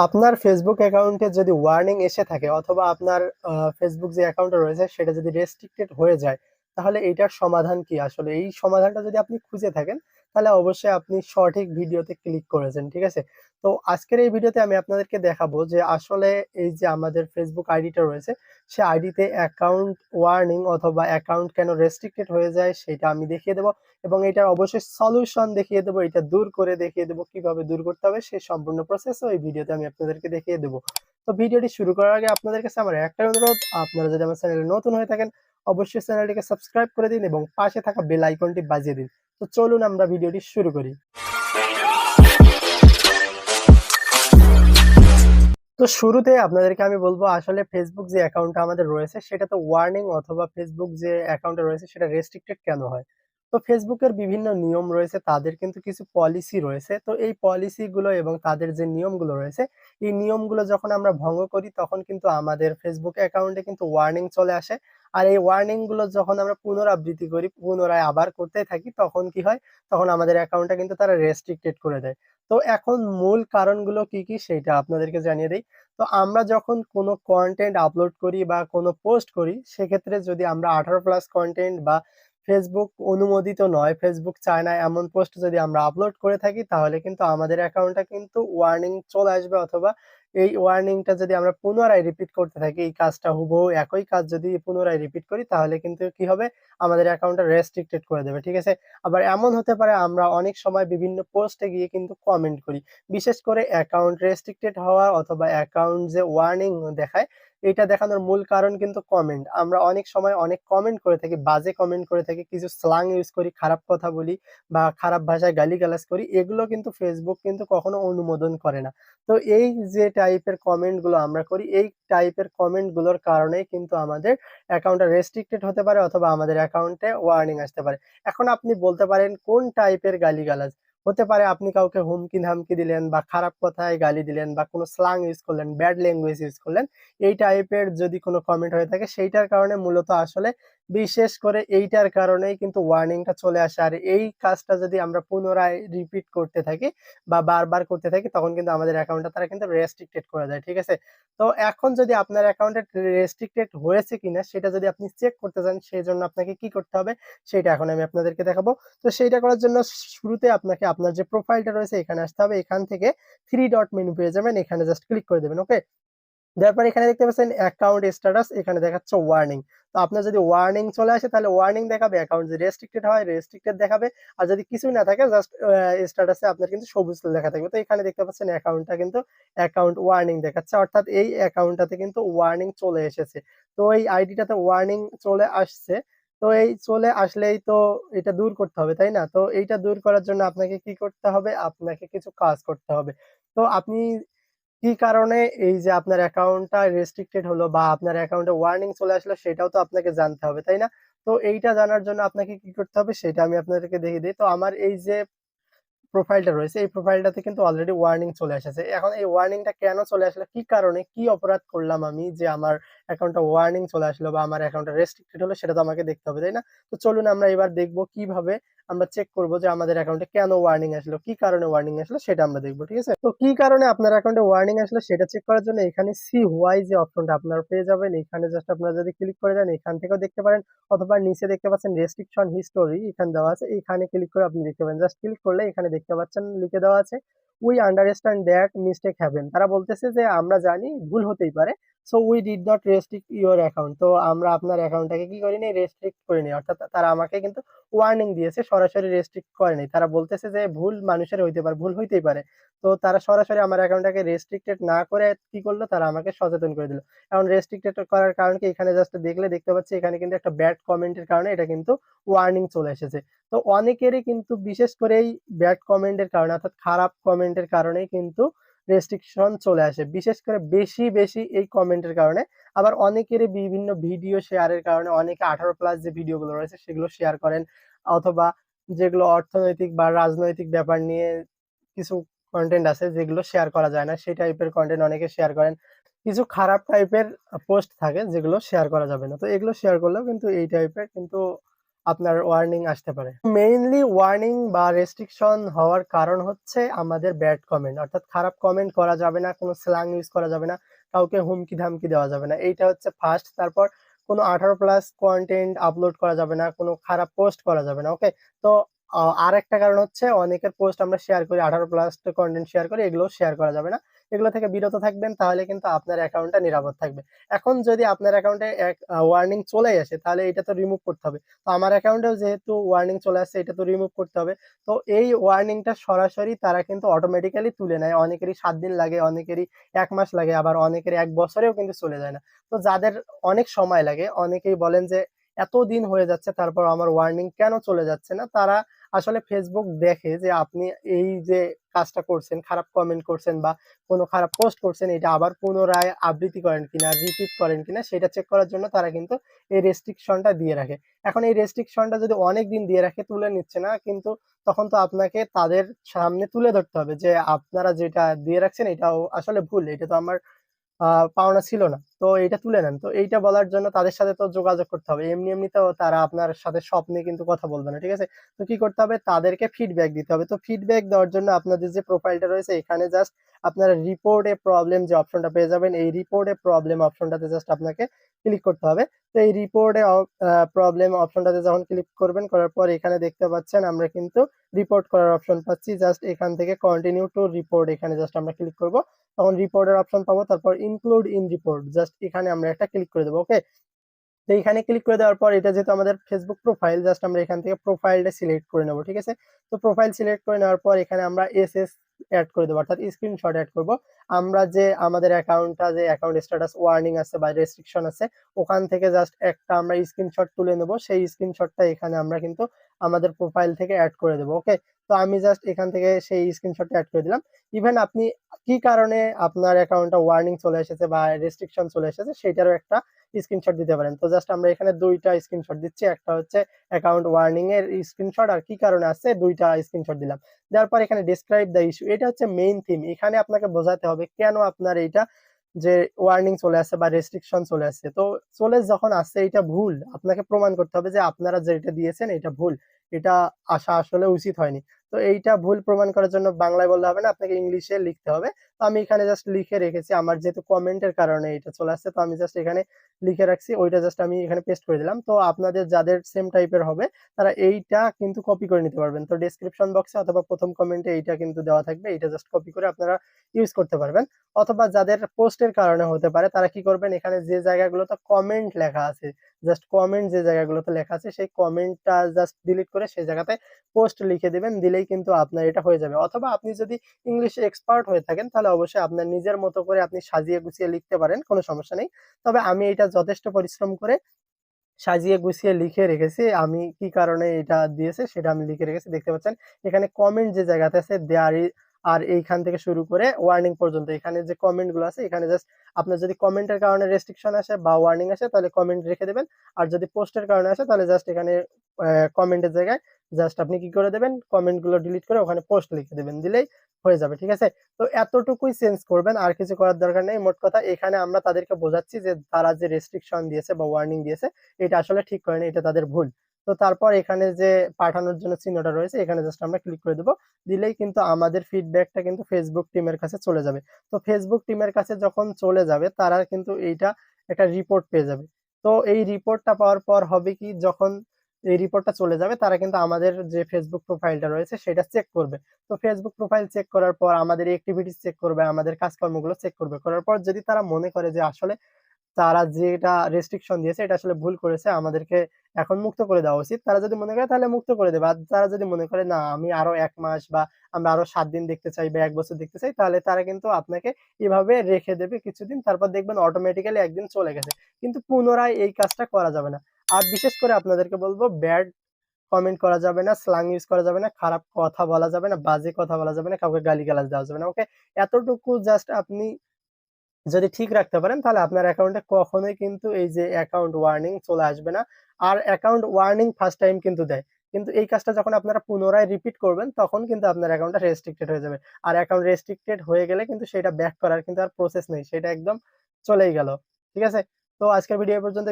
আপনার ফেসবুক অ্যাকাউন্টে যদি ওয়ার্নিং এসে থাকে অথবা আপনার ফেসবুক যে অ্যাকাউন্টটা রয়েছে সেটা যদি রেস্ট্রিক্টেড হয়ে যায়, তাহলে এইটার সমাধান কি? আসলে এই সমাধানটা যদি আপনি খুঁজে থাকেন, তাহলে অবশ্যই আপনি সঠিক ভিডিওতে ক্লিক করেছেন, ঠিক আছে? তো আজকের এই ভিডিওতে আমি আপনাদেরকে দেখাবো যে আসলে এই যে আমাদের ফেসবুক আইডিটা রয়েছে, সে আইডিতে অ্যাকাউন্ট ওয়ার্নিং অথবা অ্যাকাউন্ট কেন রেস্ট্রিক্টেড হয়ে যায় সেটা আমি দেখিয়ে দেবো, এবং এটার অবশ্যই সলিউশন দেখিয়ে দেবো, এটা দূর করে দেখিয়ে দেবো কিভাবে দূর করতে হবে সেই সম্পূর্ণ প্রসেসও এই ভিডিওতে আমি আপনাদেরকে দেখিয়ে দেবো। তো ভিডিওটি শুরু করার আগে আপনাদের কাছে আমার একটাই অনুরোধ, আপনারা যদি আমার চ্যানেলে নতুন হয়ে থাকেন অবশ্যই চ্যানেলটিকে সাবস্ক্রাইব করে দিন এবং পাশে থাকা বেল আইকনটি বাজিয়ে দিন। তো চলুন আমরা ভিডিওটি শুরু করি। তো শুরুতে আপনাদেরকে আমি বলবো আসলে ফেসবুক যে অ্যাকাউন্টটা আমাদের রয়েছে সেটা তো ওয়ার্নিং অথবা ফেসবুক যে অ্যাকাউন্টটা রয়েছে সেটা রেস্ট্রিক্টেড কেন হয়? তো ফেসবুকের বিভিন্ন নিয়ম রয়েছে, তাদের কিন্তু কিছু পলিসি রয়েছে। তো এই পলিসিগুলো এবং তাদের যে নিয়মগুলো রয়েছে, এই নিয়মগুলো যখন আমরা ভঙ্গ করি তখন কিন্তু আমাদের ফেসবুক অ্যাকাউন্টে কিন্তু ওয়ার্নিং চলে আসে। আর এই ওয়ার্নিং গুলো যখন আমরা পুনরাবৃত্তি করি, পুনরায় আবার করতে থাকি, তখন কি হয়? তখন আমাদের অ্যাকাউন্টটা কিন্তু তারা রেস্ট্রিক্টেড করে দেয়। তো এখন মূল কারণগুলো কি কি সেইটা আপনাদেরকে জানিয়ে দেই। তো আমরা যখন কোনো কন্টেন্ট আপলোড করি বা কোনো পোস্ট করি, সেক্ষেত্রে যদি আমরা 18+ কন্টেন্ট বা ফেসবুক অনুমোদিত নয়, ফেসবুক চায় না এমন পোস্ট যদি আমরা আপলোড করে থাকি, তাহলে কিন্তু আমাদের অ্যাকাউন্টে কিন্তু ওয়ার্নিং চলে আসবে, অথবা এই ওয়ার্নিংটা যদি আমরা পুনরায় রিপিট করতে থাকি, এই কাজটা হুবহু একই কাজ যদি পুনরায় রিপিট করি, তাহলে কিন্তু কি হবে? আমাদের অ্যাকাউন্টটা রেস্ট্রিক্টেড করে দেবে, ঠিক আছে? আবার এমন হতে পারে আমরা অনেক সময় বিভিন্ন পোস্টে গিয়ে কিন্তু কমেন্ট করি। বিশেষ করে অ্যাকাউন্ট রেস্ট্রিক্টেড হওয়া অথবা অ্যাকাউন্ট যে ওয়ার্নিং দেখায়, এটা দেখানোর মূল কারণ কিন্তু কমেন্ট। আমরা অনেক সময় অনেক কমেন্ট করে থাকি, বাজে কমেন্ট করে থাকি, কিছু স্ল্যাং ইউজ করি, খারাপ কথা বলি বা খারাপ ভাষায় গালিগালাজ করি। এগুলো কিন্তু ফেসবুক কিন্তু কখনো অনুমোদন করে না। তো এই যে টাইপের কমেন্ট গুলো আমরা করি, এই টাইপের কমেন্ট গুলোর কারণেই কিন্তু আমাদের অ্যাকাউন্টটা রেস্ট্রিক্টেড হতে পারে অথবা আমাদের অ্যাকাউন্টে ওয়ার্নিং আসতে পারে। এখন আপনি বলতে পারেন কোন টাইপের গালিগালাজ? হতে পারে আপনি কাউকে হুমকি-ধামকি দিলেন বা খারাপ কথায় গালি দিলেন বা কোনো স্ল্যাং ইউজ করলেন, ব্যাড ল্যাঙ্গুয়েজ ইউজ করলেন। এই টাইপের যদি কোনো কমেন্ট হয়ে থাকে, সেইটার কারণে মূলত আসলে বিশেষ করে এইটার কারণেই কিন্তু ওয়ার্নিংটা চলে আসে। আর এই কাজটা যদি আমরা পুনরায় রিপিট করতে থাকি বা বারবার করতে থাকি, তখন কিন্তু আমাদের অ্যাকাউন্টটা তারা কিন্তু রেস্ট্রিক্টেড করে দেয়, ঠিক আছে? তো এখন যদি আপনার অ্যাকাউন্টে রেস্ট্রিক্টেড হয়েছে কিনা সেটা যদি আপনি চেক করতে চান, সেজন্য আপনাকে কি করতে হবে? সেইটা এখন আমি আপনাদেরকে দেখাবো। তো সেইটা করার জন্য শুরুতে আপনাকে আপনার যে প্রোফাইলটা রয়েছে এখানে আসতে হবে। এখান থেকে 3 ডট মেনু পেয়ে যাবেন। এখানে জাস্ট ক্লিক করে দেবেন। ওকে? দেওয়ার পরে এখানে দেখতে পাচ্ছেন অ্যাকাউন্ট স্ট্যাটাস, এখানে দেখাচ্ছে ওয়ার্নিং। তো আপনার যদি ওয়ার্নিং চলে আসে তাহলে ওয়ার্নিং দেখাবে, অ্যাকাউন্ট যদি রেস্ট্রিক্টেড হয় রেস্ট্রিক্টেড দেখাবে। আর যদি কিছুই না থাকে জাস্ট স্ট্যাটাসে আপনার কিন্তু সবুজ লেখা থাকবে। তো এখানে দেখতে পাচ্ছেন অ্যাকাউন্টটা কিন্তু অ্যাকাউন্ট ওয়ার্নিং দেখাচ্ছে, অর্থাৎ এই অ্যাকাউন্টটাতে কিন্তু ওয়ার্নিং চলে এসেছে। তো এই আইডিটাতে ওয়ার্নিং চলে আসছে। তো এই চলে আসলেই তো এটা দূর করতে হবে, তাই না? তো এইটা দূর করার জন্য আপনাকে কি করতে হবে? আপনাকে কিছু কাজ করতে হবে। তো আপনি কি কারণে এই যে আপনার অ্যাকাউন্টটা রেস্ট্রিক্টেড হলো বা আপনার অ্যাকাউন্টে ওয়ার্নিং চলে আসলো সেটাও তো আপনাকে জানতে হবে, তাই না? তো এইটা জানার জন্য আপনাকে কি করতে হবে সেটা আমি আপনাদেরকে দেখিয়ে দিই। তো আমার এই যে প্রোফাইলটা রয়েছে এই প্রোফাইলটাতে কিন্তু অলরেডি ওয়ার্নিং চলে এসেছে। এখন এই ওয়ার্নিংটা কেন চলে আসলো? কি কারণে, কি অপরাধ করলাম আমি যে আমার অ্যাকাউন্টে ওয়ার্নিং চলে আসলো বা আমার অ্যাকাউন্টটা রেস্ট্রিক্টেড হলো, সেটা তো আমাকে দেখতে হবে, তাই না? তো চলুন আমরা এবার দেখব কিভাবে আমরা চেক করব যে আমাদের অ্যাকাউন্টে কেন ওয়ার্নিং আসলো, কি কারণে ওয়ার্নিং আসলো সেটা আমরা দেখব, ঠিক আছে? তো কি কারণে আপনার অ্যাকাউন্টে ওয়ার্নিং আসলো সেটা চেক করার জন্য এখানে সি হোয়াই যে অপশনটা আপনারা পেয়ে যাবেন, এখানে জাস্ট আপনারা যদি ক্লিক করে দেন এখান থেকেও দেখতে পারেন, অথবা নিচে দেখতে পাচ্ছেন রেস্ট্রিকশন হিস্টোরি এখানে দেওয়া আছে, এখানে ক্লিক করে আপনি দেখতে পাবেন। জাস্ট ক্লিক করলে এখানে দেখতে পাচ্ছেন লিখে দেওয়া আছে we understand that mistake happen. তারা বলতেছে যে আমরা জানি ভুল হতেই পারে, so we did not restrict your account. তো আমরা আপনার অ্যাকাউন্টটাকে কি করিনি? রেস্ট্রিক্ট করিনি। অর্থাৎ তারা আমাকে কিন্তু ওয়ার্নিং দিয়েছে, সরাসরি রেস্ট্রিক্ট করেনি। তারা বলতেছে যে ভুল মানুষের হইতে পারে, ভুল হইতেই পারে। তো তারা সরাসরি আমার অ্যাকাউন্টটাকে রেস্ট্রিক্টেড না করে কি করলো? তারা আমাকে সচেতন করে দিল। এখন রেস্ট্রিক্টেড করার কারণ কি? এখানে জাস্ট দেখলে দেখতে পাচ্ছি এখানে কিন্তু একটা ব্যাড কমেন্টের কারণে এটা কিন্তু ওয়ার্নিং চলে এসেছে। তো অনেকেরই কিন্তু বিশেষ করে এই ব্যাড কমেন্টের কারণে অর্থাৎ খারাপ কমেন্টের কারণেই কিন্তু রেস্ট্রিকশন চলে আসে। বিশেষ করে বেশি এই কমেন্টের কারণে। আবার অনেকেরই বিভিন্ন ভিডিও শেয়ারের কারণে, অনেকে 18+ যে ভিডিওগুলো রয়েছে সেগুলো শেয়ার করেন, অথবা যেগুলো অর্থনৈতিক বা রাজনৈতিক ব্যাপার নিয়ে কিছু কনটেন্ট আছে যেগুলো শেয়ার করা যায় না, সেই টাইপের কনটেন্ট অনেকে শেয়ার করেন। কিছু খারাপ টাইপের পোস্ট থাকে যেগুলো শেয়ার করা যাবে না। তো এগুলো শেয়ার করলেও কিন্তু এই টাইপের কিন্তু আপনার ওয়ার্নিং আসতে পারে। মেইনলি ওয়ার্নিং বা রেস্ট্রিকশন হওয়ার কারণ হচ্ছে আমাদের ব্যাড কমেন্ট। অর্থাৎ খারাপ কমেন্ট করা যাবে না, কোনো স্ল্যাং ইউজ করা যাবে না, কাউকে হুমকি-ধামকি দেওয়া যাবে না। এইটা হচ্ছে ফার্স্ট। তারপর কোনো 18 প্লাস কনটেন্ট আপলোড করা যাবে না, কোনো খারাপ পোস্ট করা যাবে না। ওকে? তো আরেকটা কারণ হচ্ছে অনেকের পোস্ট আমরা শেয়ার করি, 18 প্লাস কনটেন্ট শেয়ার করি, এগুলোও শেয়ার করা যাবে না। এগুলো থেকে বিরত থাকবেন, তাহলে কিন্তু আপনার অ্যাকাউন্টটা নিরাপদ থাকবে। এখন যদি আপনার অ্যাকাউন্টে এক ওয়ার্নিং চলেই আসে, তাহলে এটা তো রিমুভ করতে হবে। তো আমার অ্যাকাউন্টেও যেহেতু ওয়ার্নিং চলে আসছে, এটা তো রিমুভ করতে হবে। তো এই ওয়ার্নিংটা সরাসরি তারা কিন্তু অটোমেটিক্যালি তুলে নেয়। অনেকেরই ৭ দিন লাগে, অনেকেরই ১ মাস লাগে, আবার অনেকের ১ বছরেও কিন্তু চলে যায় না। তো যাদের অনেক সময় লাগে, অনেকেই বলেন যে এতদিন হয়ে যাচ্ছে তারপর আমার ওয়ার্নিং কেন চলে যাচ্ছে না? তারা আসলে Facebook দেখে যে আপনি এই যে কাজটা করছেন, খারাপ কমেন্ট করছেন বা কোনো খারাপ পোস্ট করছেন, এটা আবার পুনরায় আবৃত্তি করেন কিনা, রিপিট করেন কিনা, সেটা চেক করার জন্য তারা কিন্তু এই রেস্ট্রিকশনটা দিয়ে রাখে। এখন এই রেস্ট্রিকশনটা যদি অনেকদিন দিয়ে রাখে, তুলে নিচ্ছে না, কিন্তু তখন তো আপনাকে তাদের সামনে তুলে ধরতে হবে যে আপনারা যেটা দিয়ে রাখছেন এটাও আসলে ভুল। এটা তো আমার আ পাওনা ছিল না। তো এইটা তুলে নেন। তো এইটা বলার জন্য তাদের সাথে তো যোগাযোগ করতে হবে। এমনি তো তারা আপনার সাথে স্বপ্নে কিন্তু কথা বলবে না। ঠিক আছে? তো কি করতে হবে? তাদেরকে ফিডব্যাক দিতে হবে। তো ফিডব্যাক দেওয়ার জন্য আপনাদের যে প্রোফাইলটা রয়েছে এখানে জাস্ট আপনারা রিপোর্ট এ প্রবলেম যে অপশনটা পেয়ে যাবেন, এই রিপোর্ট এ প্রবলেম অপশনটাতে জাস্ট আপনাকে ক্লিক করতে হবে। তো এই রিপোর্ট এ প্রবলেম অপশনটাতে যখন ক্লিক করবেন, করার পর এখানে দেখতে পাচ্ছেন আমরা কিন্তু রিপোর্ট করার অপশন পাচ্ছি। জাস্ট এখান থেকে কন্টিনিউ টু রিপোর্ট এখানে জাস্ট আমরা ক্লিক করব। তখন রিপোর্টের অপশন পাবো। তারপর ইনক্লুড ইন রিপোর্ট জাস্ট এখানে আমরা একটা ক্লিক করে দেবো। ওকে? তো এখানে ক্লিক করে দেওয়ার পর এটা যেহেতু আমাদের Facebook প্রোফাইল, জাস্ট আমরা এখান থেকে প্রোফাইলটা সিলেক্ট করে নেব। ঠিক আছে? তো প্রোফাইল সিলেক্ট করে নেওয়ার পর এখানে আমরা এসএস এড করে দেবো, অর্থাৎ স্ক্রিনশট এড করব। আমরা যে আমাদের অ্যাকাউন্টটা যে অ্যাকাউন্ট স্ট্যাটাস ওয়ার্নিং আছে বা রেস্ট্রিকশন আছে, ওখান থেকে জাস্ট একটা আমরা স্ক্রিনশট তুলে নেব। সেই স্ক্রিনশটটা এখানে আমরা কিন্তু আমাদের প্রোফাইল থেকে এড করে দেবো। ওকে? তো আমি জাস্ট এখান থেকে সেই স্ক্রিনশটটা এড করে দিলাম। ইভেন আপনি কি কারণে আপনার অ্যাকাউন্টটা ওয়ার্নিং চলে এসেছে বা রেস্ট্রিকশন চলে এসেছে সেটারও একটা স্ক্রিনশট দিতে পারেন। তো জাস্ট আমরা এখানে ২ টা স্ক্রিনশট দিচ্ছি। একটা হচ্ছে অ্যাকাউন্ট ওয়ার্নিং এর স্ক্রিনশট, আর কি কারণে আসছে ২ টা স্ক্রিনশট দিলাম। দেওয়ার পর এখানে ডেসক্রাইব দ্য ইস্যু, এটা হচ্ছে মেইন থিম। এখানে আপনাকে বোঝাতে হবে কেন আপনার এইটা যে ওয়ার্নিং চলে আসছে বা রেস্ট্রিকশন চলে আসছে। তো চলে যখন আসছে এটা ভুল, আপনাকে প্রমাণ করতে হবে যে আপনারা যেটা দিয়েছেন এটা ভুল। এটা আসা আসলে উচিত হয়নি। তো এইটা ভুল প্রমাণ করার জন্য বাংলায় বললে হবে না, আপনাকে ইংলিশে লিখতে হবে। তো আমি এখানে জাস্ট লিখে রেখেছি। আমার যেহেতু কমেন্টের কারণে এটা চলে আসছে, তো আমি জাস্ট এখানে লিখে রাখছি। ওইটা জাস্ট আমি এখানে পেস্ট করে দিলাম। তো আপনাদের যাদের সেম টাইপের হবে তারা এইটা কিন্তু কপি করে নিতে পারবেন। তো ডেসক্রিপশন বক্সে অথবা ১ম কমেন্টে এইটা কিন্তু দেওয়া থাকবে। এইটা জাস্ট কপি করে আপনারা ইউজ করতে পারবেন। অথবা যাদের পোস্টের কারণে হতে পারে তারা কি করবেন, এখানে যে জায়গাগুলোতে কমেন্ট লেখা আছে, জাস্ট কমেন্ট যে জায়গাগুলোতে লেখা আছে সেই কমেন্টটা জাস্ট ডিলিট করে সেই জায়গাতে পোস্ট লিখে দিবেন। দিলেই কিন্তু আপনার এটা হয়ে যাবে। অথবা আপনি যদি ইংলিশে এক্সপার্ট হয়ে থাকেন তাহলে অবশ্যই আপনার নিজের মতো করে আপনি সাজিয়ে গুছিয়ে লিখতে পারেন। কোনো সমস্যা নেই। তবে আমি এটা যথেষ্ট পরিশ্রম করে সাজিয়ে গুছিয়ে লিখে রেখেছি। আমি কি কারণে এটা দিয়েছে সেটা আমি লিখে রেখেছি। দেখতে পাচ্ছেন এখানে কমেন্ট যে জায়গাতে আছে দেয়ার ই আর এইখান থেকে শুরু করে ওয়ার্নিং পর্যন্ত এখানে যে কমেন্ট গুলো আছে এখানে জাস্ট আপনার যদি কমেন্টের কারণে রেস্ট্রিকশন আসে বা ওয়ার্নিং আসে তাহলে কমেন্ট রেখে দেবেন। আর যদি পোস্টের কারণে আসে তাহলে জাস্ট এখানে কমেন্টের জায়গায় জাস্ট আপনি কি করে দেবেন, কমেন্ট গুলো ডিলিট করে ওখানে পোস্ট লিখে দেবেন। দিলেই হয়ে যাবে। ঠিক আছে? তো এতটুকুই চেঞ্জ করবেন, আর কিছু করার দরকার নেই। মোট কথা এখানে আমরা তাদেরকে বোঝাচ্ছি যে তারা যে রেস্ট্রিকশন দিয়েছে বা ওয়ার্নিং দিয়েছে এটা আসলে ঠিক করেনি, এটা তাদের ভুল। তো তারপর এখানে যে পাঠানোর জন্য চিহ্নটা রয়েছে এখানে জাস্ট আমরা ক্লিক করে দেব। দিলেই কিন্তু আমাদের ফিডব্যাকটা কিন্তু Facebook টিমের কাছে চলে যাবে। তো Facebook টিমের কাছে যখন চলে যাবে তারা কিন্তু এইটা একটা রিপোর্ট পেয়ে যাবে। তো এই রিপোর্টটা পাওয়ার পর হবে কি, যখন এই রিপোর্টটা চলে যাবে তারা কিন্তু আমাদের যে Facebook প্রোফাইলটা রয়েছে সেটা চেক করবে। তো Facebook প্রোফাইল চেক করার পর আমাদের এক্টিভিটিস চেক করবে, আমাদের কাজকর্মগুলো চেক করবে। করার পর যদি তারা মনে করে যে আসলে তারা যেটা রেস্ট্রিকশন দিয়েছে এটা আসলে ভুল করেছে, আমাদেরকে এখন মুক্ত করে দেওয়া উচিত। তারা যদি মনে করে তাহলে মুক্ত করে দেবে। আর তারা যদি মনে করে না আমি আরো ১ মাস বা আমরা আরো ৭ দিন দেখতে চাই বা ১ বছর দেখতে চাই, তাহলে তারা কিন্তু আপনাকে এভাবে রেখে দেবে কিছুদিন। তারপর দেখবেন অটোমেটিক্যালি একদিন চলে গেছে। কিন্তু পুনরায় এই কাজটা করা যাবে না। আর বিশেষ করে আপনাদেরকে বলব ব্যাড কমেন্ট করা যাবে না, স্ল্যাং ইউজ করা যাবে না, খারাপ কথা বলা যাবে না, বাজে কথা বলা যাবে না, কাউকে গালিগালাজ দেওয়া যাবে না। ওকে? এতটুকু জাস্ট আপনি যদি ঠিক রাখতে পারেন তাহলে আপনার অ্যাকাউন্টে কখনোই কিন্তু এই যে অ্যাকাউন্ট ওয়ার্নিং চলে আসবে না। আর অ্যাকাউন্ট ওয়ার্নিং ফার্স্ট টাইম কিন্তু দেয়। কিন্তু এই কাজটা যখন আপনারা পুনরায় রিপিট করবেন তখন কিন্তু আপনার অ্যাকাউন্টটা রেস্ট্রিক্টেড হয়ে যাবে। আর অ্যাকাউন্ট রেস্ট্রিক্টেড হয়ে গেলে কিন্তু সেটা ব্যাক করার কিন্তু আর প্রসেস নেই। সেটা একদম চলেই গেল। ঠিক আছে? তো আজকের ভিডিও এ পর্যন্ত।